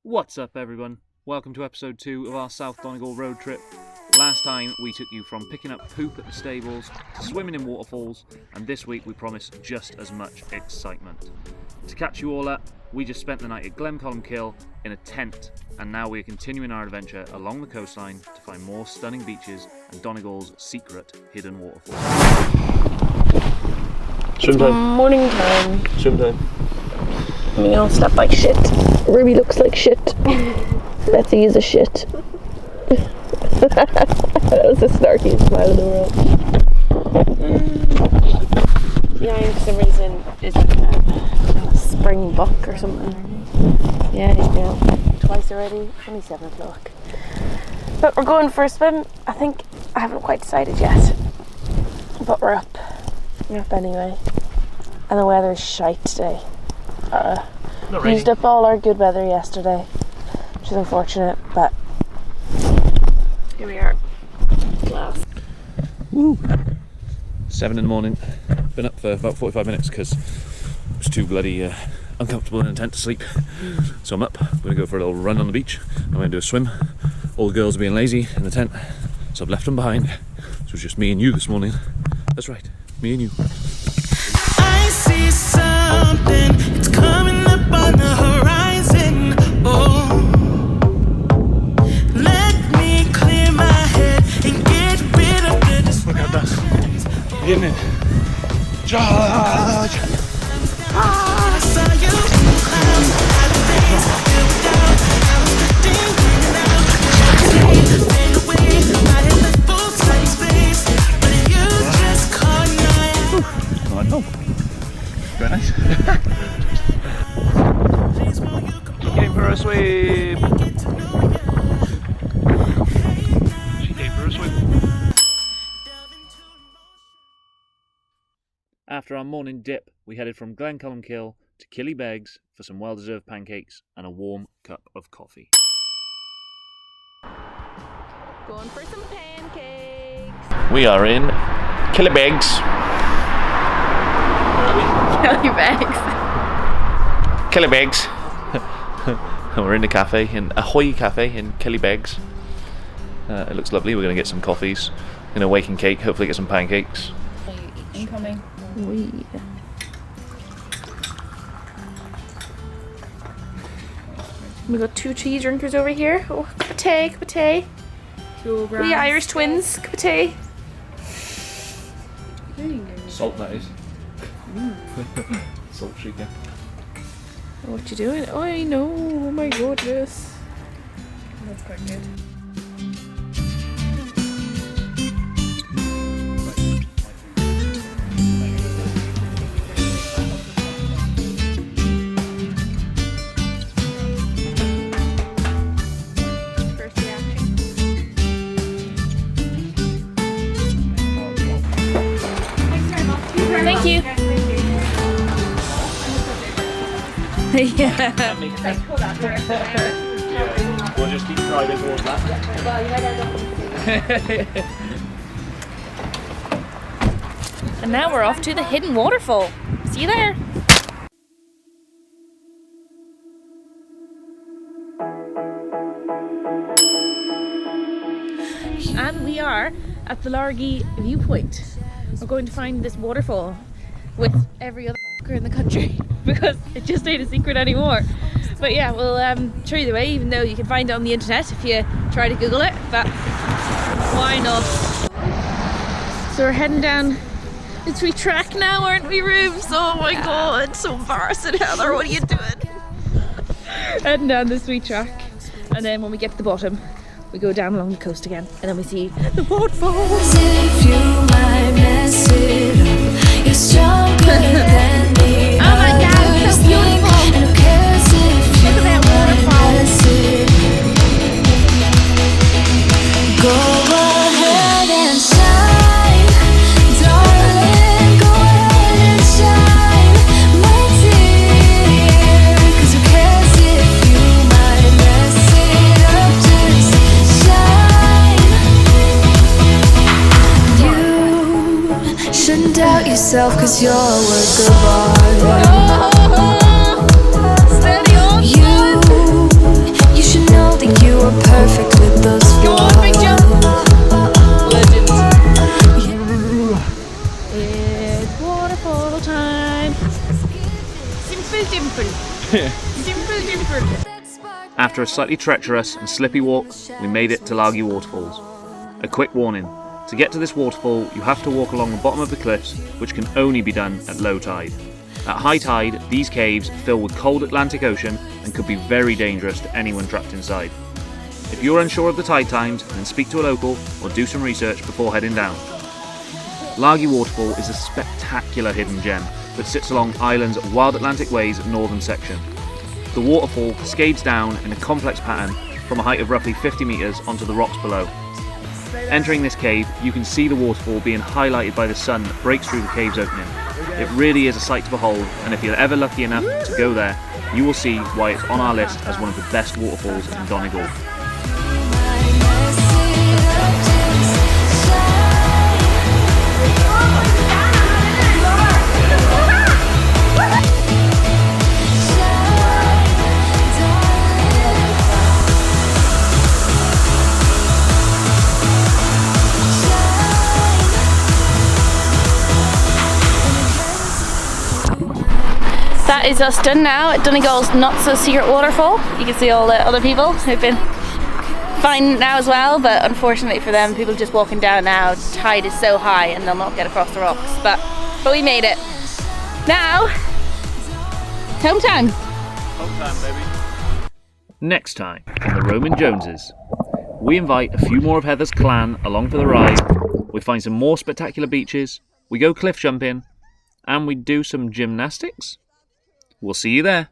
What's up everyone? Welcome to episode 2 of our South Donegal road trip. Last time we took you from picking up poop at the stables to swimming in waterfalls, and this week we promise just as much excitement. To catch you all up, we just spent the night at Glencolmkill in a tent, and now we're continuing our adventure along the coastline to find more stunning beaches and Donegals Secret Hidden Waterfall. Swim time. Morning time. Swim time. Me all slept like shit. Ruby looks like shit. Betsy is a shit. That was the snarkiest smile in the world. Yeah, for some reason is like a spring buck or something. Yeah, he's down twice already. Only 7 o'clock. But we're going for a swim. I think I haven't quite decided yet. But we're up. We're up anyway. And the weather is shite today. Used up all our good weather yesterday, which is unfortunate, but here we are. Glass. Woo! 7 in the morning. Been up for about 45 minutes because it was too bloody uncomfortable in a tent to sleep. So I'm up. I'm going to go for a little run on the beach. I'm going to do a swim. All the girls are being lazy in the tent, so I've left them behind. So it's just me and you this morning. That's right, me and you. I see something, it's coming up on the horizon. Oh, let me clear my head and get rid of the distractions. Look at that. Getting it. Charge! I saw you clouds, out of face, filled with doubt. I was drifting in and out. Fade away, I had left full time space, but you just caught my eye. Oh, no. Very nice. She came for a swim. She came for a swim. After our morning dip, we headed from Glencolmkill to Killybegs for some well-deserved pancakes and a warm cup of coffee. Going for some pancakes. We are in Killybegs. Killybegs. Killybegs. We're in the cafe, in Ayoy Cafe in Killybegs. It looks lovely. We're going to get some coffees, a waking cake, hopefully get some pancakes. Incoming. We got 2 tea drinkers over here. Oh, cup of tea, cup of tea. We Irish twins, cup of tea. Salt, that is. Salt shaker. What you doing? Oh, I know. Oh my goodness. That's quite good. First reaction. Thank you. Yeah. We'll just keep driving towards that. And now we're off to the hidden waterfall. See you there. And we are at the Largy viewpoint. We're going to find this waterfall with every other fucker in the country because it just ain't a secret anymore. But yeah, we'll show you the way, even though you can find it on the internet if you try to Google it, but why not? So we're heading down this wee track now, aren't we, Rubes? Oh my god, so embarrassing. Heather, what are you doing? Heading down this wee track, and then when we get to the bottom we go down along the coast again, and then we see the waterfalls. If you might mess it up, you're stronger than the Oh my god, it's so beautiful! And who cares if you Look at that waterfall! mess it up? Go ahead and shine, darling. Go ahead and shine, my dear. 'Cause who cares if you might mess it up? Just shine. You shouldn't doubt yourself, 'cause you're a work of art. Steady on, You After a slightly treacherous and slippy walk, we made it to Largy Waterfalls. A quick warning, to get to this waterfall you have to walk along the bottom of the cliffs, which can only be done at low tide. At high tide, these caves fill with cold Atlantic Ocean and could be very dangerous to anyone trapped inside. If you're unsure of the tide times, then speak to a local or do some research before heading down. Largy Waterfall is a spectacular hidden gem that sits along Ireland's Wild Atlantic Way's northern section. The waterfall cascades down in a complex pattern from a height of roughly 50 metres onto the rocks below. Entering this cave, you can see the waterfall being highlighted by the sun that breaks through the cave's opening. It really is a sight to behold, and if you're ever lucky enough to go there, you will see why it's on our list as one of the best waterfalls in Donegal. That is us done now at Donegals Secret Waterfall. You can see all the other people who've been fine now as well, but unfortunately for them, people just walking down now, tide is so high and they'll not get across the rocks. But we made it. Now, home time. Home time, baby. Next time on the Roman Joneses, we invite a few more of Heather's clan along for the ride, we find some more spectacular beaches, we go cliff jumping, and we do some gymnastics. We'll see you there.